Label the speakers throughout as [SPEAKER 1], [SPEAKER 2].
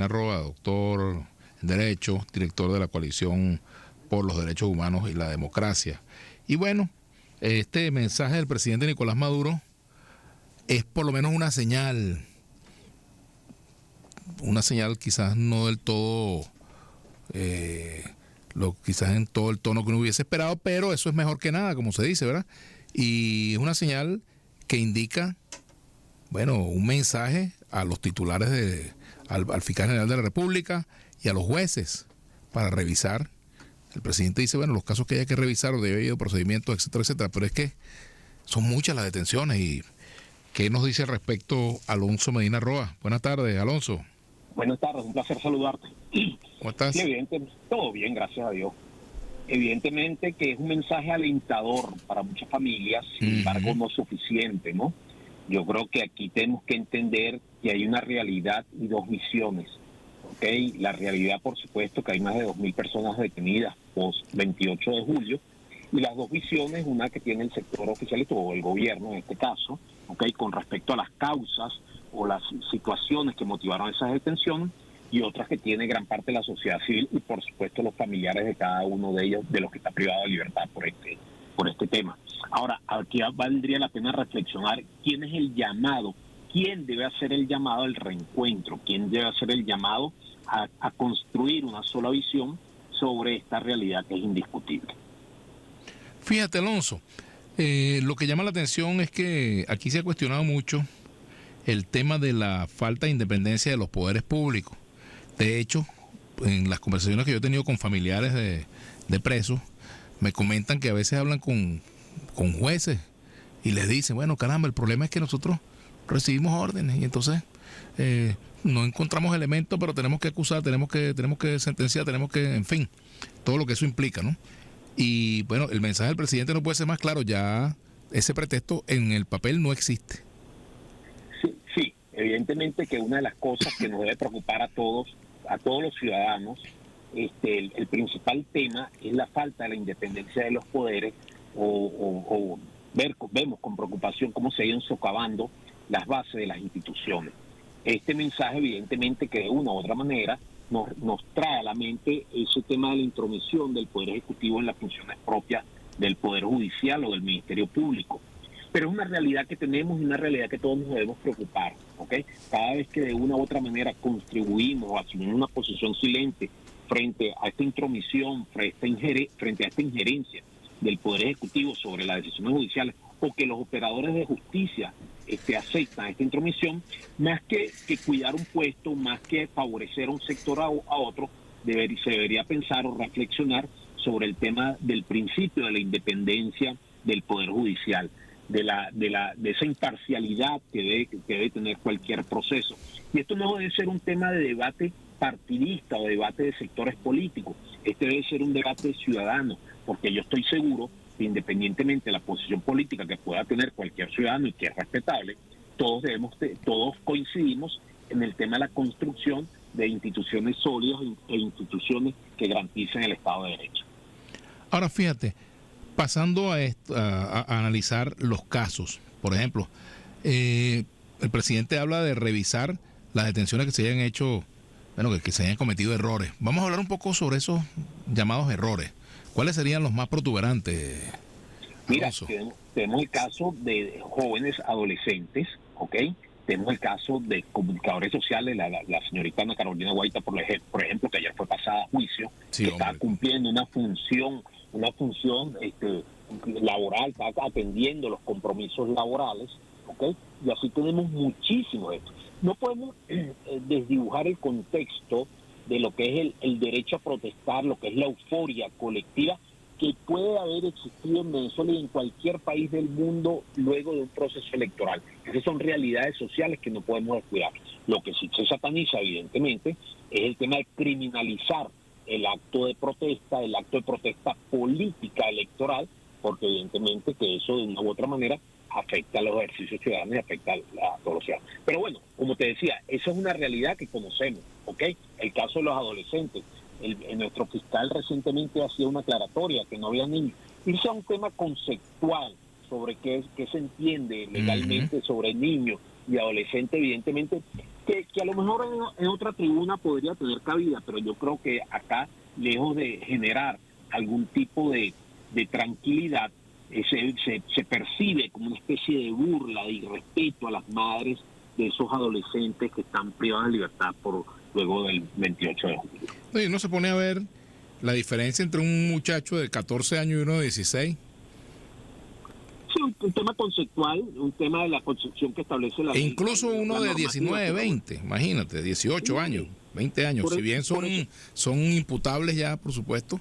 [SPEAKER 1] Arroba, doctor en Derecho, director de la Coalición por los Derechos Humanos y la Democracia. Y bueno, este mensaje del presidente Nicolás Maduro es por lo menos una señal quizás no del todo, quizás en todo el tono que uno hubiese esperado, pero eso es mejor que nada, como se dice, ¿verdad? Y es una señal que indica, bueno, un mensaje a los titulares al fiscal general de la República y a los jueces para revisar. El presidente dice, bueno, los casos que haya que revisar o de haber procedimientos, etcétera, etcétera, pero es que son muchas las detenciones. ¿Y qué nos dice al respecto Alonso Medina Roa? Buenas tardes, Alonso.
[SPEAKER 2] Buenas tardes, un placer saludarte.
[SPEAKER 1] ¿Cómo estás?
[SPEAKER 2] Sí, evidentemente, todo bien, gracias a Dios. Evidentemente que es un mensaje alentador para muchas familias, sin embargo no suficiente, ¿no? Yo creo que aquí tenemos que entender que hay una realidad y dos visiones, ¿ok? La realidad, por supuesto, que hay más de 2.000 personas detenidas post 28 de julio, y las dos visiones, una que tiene el sector oficialista o el gobierno en este caso, ¿ok? Con respecto a las causas o las situaciones que motivaron esas detenciones, y otras que tiene gran parte de la sociedad civil y por supuesto los familiares de cada uno de ellos, de los que está privado de libertad por este tema. Ahora, aquí valdría la pena reflexionar quién es el llamado, quién debe hacer el llamado al reencuentro, quién debe hacer el llamado a construir una sola visión sobre esta realidad que es indiscutible.
[SPEAKER 1] Fíjate, Alonso, lo que llama la atención es que aquí se ha cuestionado mucho el tema de la falta de independencia de los poderes públicos. De hecho, en las conversaciones que yo he tenido con familiares de presos, me comentan que a veces hablan con jueces y les dicen, bueno, caramba, el problema es que nosotros recibimos órdenes y entonces no encontramos elementos, pero tenemos que acusar, tenemos que sentenciar, tenemos que, en fin, todo lo que eso implica, ¿no? Y bueno, el mensaje del presidente no puede ser más claro, ya ese pretexto en el papel no existe.
[SPEAKER 2] Sí, evidentemente que una de las cosas que nos debe preocupar a todos los ciudadanos, el principal tema es la falta de la independencia de los poderes vemos con preocupación cómo se iban socavando las bases de las instituciones. Este mensaje evidentemente que de una u otra manera nos trae a la mente ese tema de la intromisión del Poder Ejecutivo en las funciones propias del Poder Judicial o del Ministerio Público. Pero es una realidad que tenemos y una realidad que todos nos debemos preocupar, ¿ok? Cada vez que de una u otra manera contribuimos o asumimos una posición silente frente a esta intromisión, frente a esta injerencia del Poder Ejecutivo sobre las decisiones judiciales, o que los operadores de justicia aceptan esta intromisión, más que cuidar un puesto, más que favorecer a un sector a otro, se debería pensar o reflexionar sobre el tema del principio de la independencia del Poder Judicial, de esa imparcialidad que debe tener cualquier proceso. Y esto no debe ser un tema de debate partidista o debate de sectores políticos, este debe ser un debate ciudadano, porque yo estoy seguro que independientemente de la posición política que pueda tener cualquier ciudadano y que es respetable, todos coincidimos en el tema de la construcción de instituciones sólidas e instituciones que garanticen el Estado de Derecho.
[SPEAKER 1] Ahora fíjate, pasando a analizar los casos, por ejemplo, el presidente habla de revisar las detenciones que se hayan hecho, bueno, que se hayan cometido errores. Vamos a hablar un poco sobre esos llamados errores. ¿Cuáles serían los más protuberantes?
[SPEAKER 2] Mira, tenemos el caso de jóvenes adolescentes, ¿ok? Tenemos el caso de comunicadores sociales, la señorita Ana Carolina Guaita, por ejemplo, que ayer fue pasada a juicio, sí, que está cumpliendo una función laboral, está atendiendo los compromisos laborales, ¿ok? Y así tenemos muchísimo de esto. No podemos desdibujar el contexto de lo que es el derecho a protestar, lo que es la euforia colectiva que puede haber existido en Venezuela y en cualquier país del mundo luego de un proceso electoral. Esas son realidades sociales que no podemos descuidar. Lo que sí se sataniza, evidentemente, es el tema de criminalizar el acto de protesta política electoral, porque evidentemente que eso de una u otra manera afecta a los ejercicios ciudadanos y afecta a todos los ciudadanos. Pero bueno, como te decía, eso es una realidad que conocemos, ¿ok? El caso de los adolescentes. Nuestro fiscal recientemente hacía una aclaratoria que no había niños. Irse a un tema conceptual sobre qué se entiende legalmente sobre niños y adolescentes, evidentemente que a lo mejor en otra tribuna podría tener cabida, pero yo creo que acá, lejos de generar algún tipo de tranquilidad, se percibe como una especie de burla, de irrespeto a las madres de esos adolescentes que están privadas de libertad luego del 28 de julio.
[SPEAKER 1] Oye, ¿no se pone a ver la diferencia entre un muchacho de 14 años y uno de 16?
[SPEAKER 2] Sí, un tema conceptual, un tema de la concepción que establece la
[SPEAKER 1] ley. E incluso uno de 19, 20, imagínate, 18 años, 20 años. Si bien son imputables ya, por supuesto,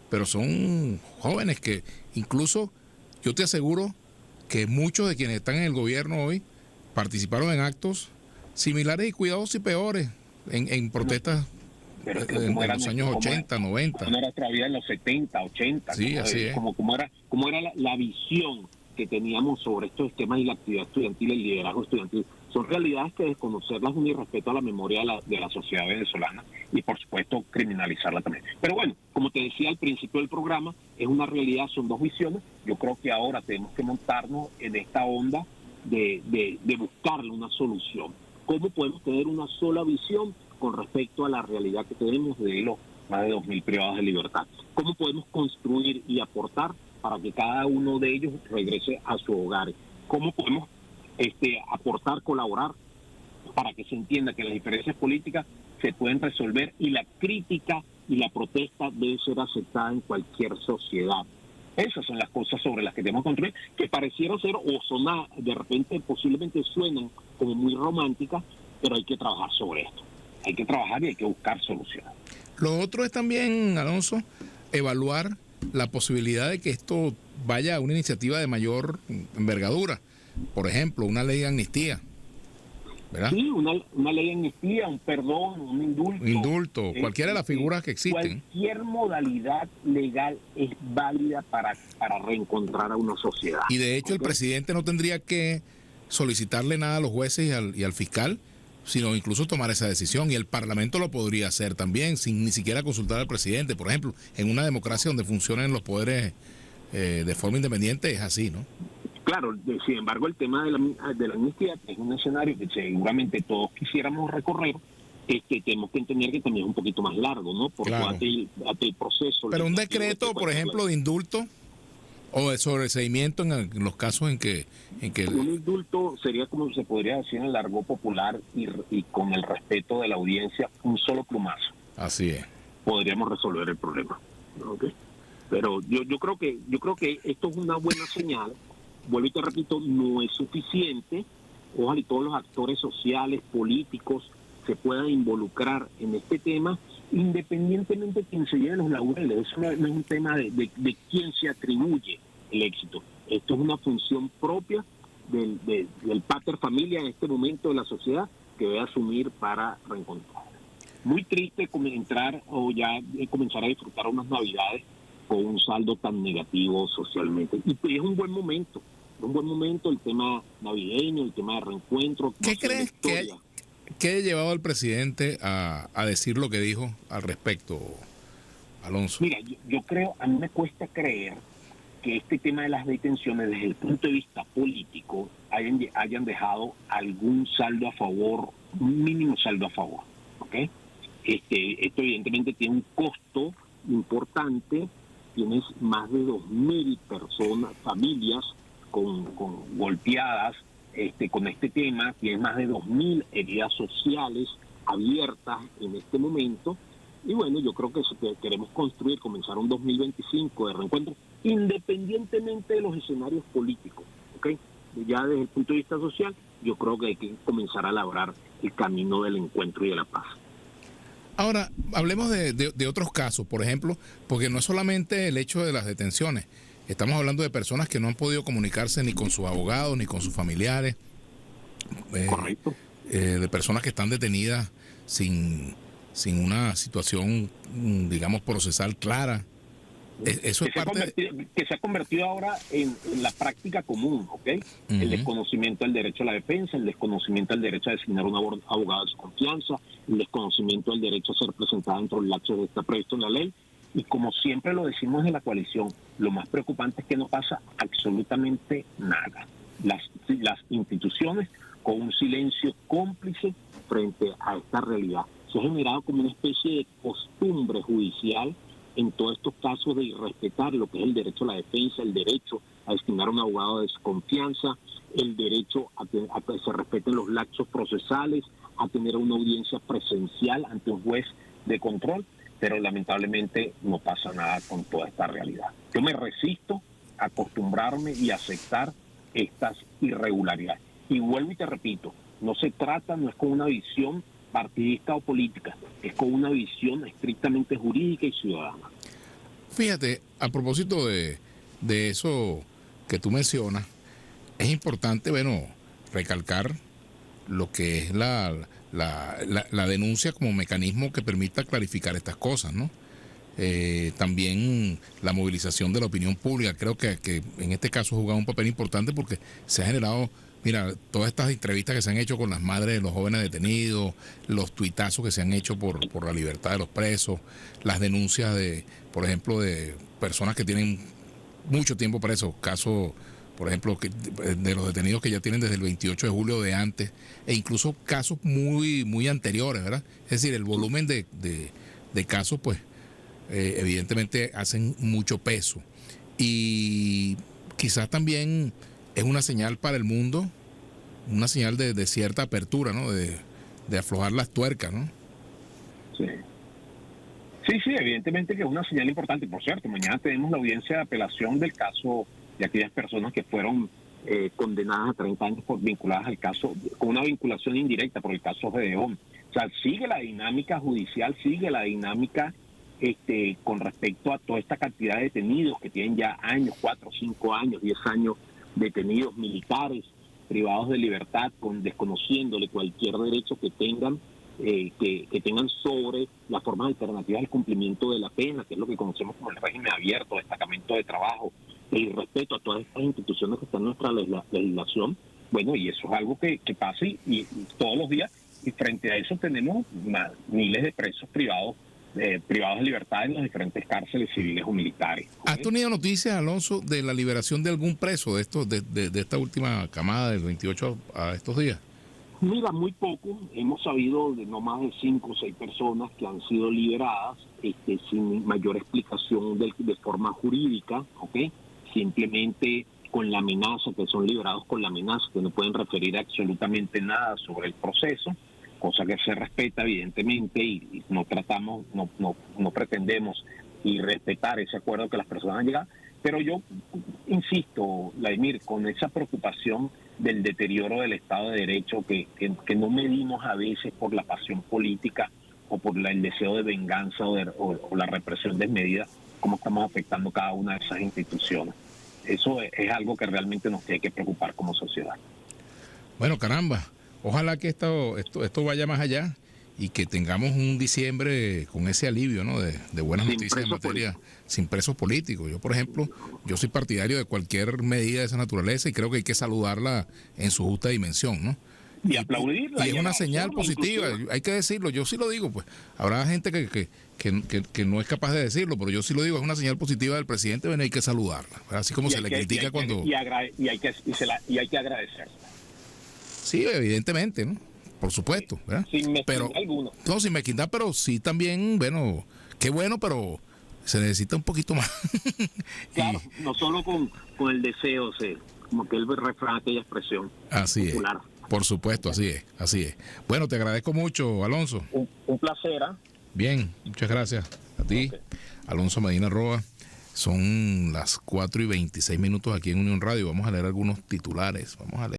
[SPEAKER 1] pero son jóvenes que incluso yo te aseguro que muchos de quienes están en el gobierno hoy participaron en actos similares y cuidados y peores en protestas
[SPEAKER 2] pero
[SPEAKER 1] en los años 80, 90.
[SPEAKER 2] No era todavía en los 70, 80.
[SPEAKER 1] Sí, así es.
[SPEAKER 2] Como era la visión que teníamos sobre estos temas y la actividad estudiantil, el liderazgo estudiantil. Son realidades que desconocerlas es un irrespeto a la memoria de la sociedad venezolana y, por supuesto, criminalizarla también. Pero bueno, como te decía al principio del programa, es una realidad, son dos visiones. Yo creo que ahora tenemos que montarnos en esta onda de buscarle una solución. ¿Cómo podemos tener una sola visión con respecto a la realidad que tenemos de los más de 2.000 privados de libertad? ¿Cómo podemos construir y aportar para que cada uno de ellos regrese a su hogar? ¿Cómo podemos aportar, colaborar para que se entienda que las diferencias políticas se pueden resolver y la crítica y la protesta debe ser aceptada en cualquier sociedad? Esas son las cosas sobre las que tenemos que construir, que pareciera ser o sonar, de repente posiblemente suenan como muy románticas, pero hay que trabajar sobre esto. Hay que trabajar y hay que buscar soluciones.
[SPEAKER 1] Lo otro es también, Alonso, evaluar la posibilidad de que esto vaya a una iniciativa de mayor envergadura. Por ejemplo, una ley de amnistía, ¿verdad?
[SPEAKER 2] Sí, una ley de amnistía, un perdón, un indulto.
[SPEAKER 1] Indulto, cualquiera de las figuras que existen.
[SPEAKER 2] Cualquier modalidad legal es válida para reencontrar a una sociedad.
[SPEAKER 1] Y de hecho el presidente no tendría que solicitarle nada a los jueces y al fiscal, sino incluso tomar esa decisión. Y el Parlamento lo podría hacer también, sin ni siquiera consultar al presidente. Por ejemplo, en una democracia donde funcionan los poderes de forma independiente es así, ¿no?
[SPEAKER 2] Claro, sin embargo, el tema de la amnistía es un escenario que seguramente todos quisiéramos recorrer, tenemos que entender que también es un poquito más largo, ¿no? Porque
[SPEAKER 1] claro.
[SPEAKER 2] hasta el proceso...
[SPEAKER 1] Pero un decreto, por ejemplo, de indulto o de sobreseimiento en los casos en que...
[SPEAKER 2] Un indulto sería, como se podría decir en el argot popular y con el respeto de la audiencia, un solo plumazo.
[SPEAKER 1] Así es.
[SPEAKER 2] Podríamos resolver el problema, ¿okay? Pero yo creo que esto es una buena señal. Vuelvo y te repito, no es suficiente. Ojalá y todos los actores sociales, políticos, se puedan involucrar en este tema, independientemente de quién se lleve los laureles. Eso no es un tema de quién se atribuye el éxito. Esto es una función propia del pater familia en este momento de la sociedad que debe asumir para reencontrar. Muy triste entrar o ya comenzar a disfrutar unas navidades con un saldo tan negativo socialmente. Y es un buen momento el tema navideño, el tema de reencuentro.
[SPEAKER 1] ¿Qué crees que ha llevado al presidente a decir lo que dijo al respecto, Alonso?
[SPEAKER 2] Mira, yo creo, a mí me cuesta creer que este tema de las detenciones desde el punto de vista político hayan dejado algún saldo a favor, un mínimo saldo a favor, ¿ok? Esto evidentemente tiene un costo importante. Tienes más de 2.000 personas, familias con golpeadas con este tema, tienes más de 2.000 heridas sociales abiertas en este momento. Y bueno, yo creo que queremos comenzar un 2025 de reencuentro, independientemente de los escenarios políticos, ¿ok? Ya desde el punto de vista social, yo creo que hay que comenzar a labrar el camino del encuentro y de la paz.
[SPEAKER 1] Ahora, hablemos de otros casos, por ejemplo, porque no es solamente el hecho de las detenciones. Estamos hablando de personas que no han podido comunicarse ni con sus abogados, ni con sus familiares.
[SPEAKER 2] Correcto.
[SPEAKER 1] De personas que están detenidas sin una situación, digamos, procesal clara. Eso es parte
[SPEAKER 2] que se ha convertido ahora en la práctica común, ¿ok? El desconocimiento del derecho a la defensa, el desconocimiento del derecho a designar un abogado de su confianza, el desconocimiento del derecho a ser presentado dentro del lapso que está previsto en la ley. Y como siempre lo decimos en la coalición, lo más preocupante es que no pasa absolutamente nada. Las instituciones con un silencio cómplice frente a esta realidad. Se ha generado como una especie de costumbre judicial en todos estos casos de irrespetar lo que es el derecho a la defensa, el derecho a destinar a un abogado de desconfianza, el derecho a que se respeten los lapsos procesales, a tener una audiencia presencial ante un juez de control, pero lamentablemente no pasa nada con toda esta realidad. Yo me resisto a acostumbrarme y aceptar estas irregularidades. Y vuelvo y te repito, no es con una visión partidista o política, es con una visión estrictamente jurídica y ciudadana.
[SPEAKER 1] Fíjate, a propósito de eso que tú mencionas, es importante, bueno, recalcar lo que es la denuncia como mecanismo que permita clarificar estas cosas, ¿no? También la movilización de la opinión pública, creo que en este caso ha jugado un papel importante porque se ha generado, mira, todas estas entrevistas que se han hecho con las madres de los jóvenes detenidos, los tuitazos que se han hecho por la libertad de los presos, las denuncias de, por ejemplo, de personas que tienen mucho tiempo presos, casos, por ejemplo, de los detenidos que ya tienen desde el 28 de julio de antes, e incluso casos muy anteriores, ¿verdad? Es decir, el volumen de casos, pues, evidentemente hacen mucho peso. Y quizás también es una señal para el mundo, una señal de cierta apertura, ¿no? De aflojar las tuercas, ¿no?
[SPEAKER 2] Sí. Sí, evidentemente que es una señal importante. Por cierto, mañana tenemos la audiencia de apelación del caso de aquellas personas que fueron condenadas a 30 años por vinculadas al caso, con una vinculación indirecta por el caso Gedeón. O sea, sigue la dinámica judicial, sigue la dinámica con respecto a toda esta cantidad de detenidos que tienen ya años, 4, 5 años, 10 años detenidos, militares, privados de libertad, desconociéndole cualquier derecho que tengan, que tengan sobre las formas alternativas al cumplimiento de la pena, que es lo que conocemos como el régimen abierto, destacamento de trabajo, el respeto a todas estas instituciones que están en nuestra legislación. Bueno, y eso es algo que pasa y todos los días, y frente a eso tenemos miles de presos privados de libertad en las diferentes cárceles civiles o militares.
[SPEAKER 1] ¿Has tenido noticias, Alonso, de la liberación de algún preso de estos de esta última camada del 28 a estos días?
[SPEAKER 2] Mira, muy poco. Hemos sabido de no más de 5 o 6 personas que han sido liberadas sin mayor explicación de forma jurídica, ¿ok? Simplemente con la amenaza, que son liberados con la amenaza, que no pueden referir absolutamente nada sobre el proceso, cosa que se respeta evidentemente y no tratamos, no pretendemos y respetar ese acuerdo que las personas han llegado. Pero yo insisto, Vladimir, con esa preocupación del deterioro del Estado de Derecho que no medimos a veces por la pasión política o por el deseo de venganza o la represión desmedida, cómo estamos afectando cada una de esas instituciones. Eso es algo que realmente nos tiene que preocupar como sociedad.
[SPEAKER 1] Bueno, caramba, ojalá que esto vaya más allá y que tengamos un diciembre con ese alivio, ¿no? de buenas noticias en materia sin presos políticos. Yo, por ejemplo, yo soy partidario de cualquier medida de esa naturaleza y creo que hay que saludarla en su justa dimensión, ¿no?
[SPEAKER 2] Y aplaudirla.
[SPEAKER 1] Y es una señal positiva, hay que decirlo, yo sí lo digo, pues habrá gente que no es capaz de decirlo, pero yo sí lo digo, es una señal positiva del presidente, bueno, hay que saludarla, así como se le critica cuando...
[SPEAKER 2] Y hay que agradecerla.
[SPEAKER 1] Sí, evidentemente, ¿no? Por supuesto, ¿verdad?
[SPEAKER 2] Sin mezquindad alguna.
[SPEAKER 1] No, sin mezquindad, pero sí también, bueno, qué bueno, pero se necesita un poquito más.
[SPEAKER 2] Claro, no solo con el deseo, como que él refrán aquella expresión
[SPEAKER 1] así popular. Es, por supuesto, así es. Bueno, te agradezco mucho, Alonso.
[SPEAKER 2] Un placer, ¿eh?
[SPEAKER 1] Bien, muchas gracias a ti, okay. Alonso Medina Roa. Son las 4:26 aquí en Unión Radio. Vamos a leer algunos titulares. Vamos a leer.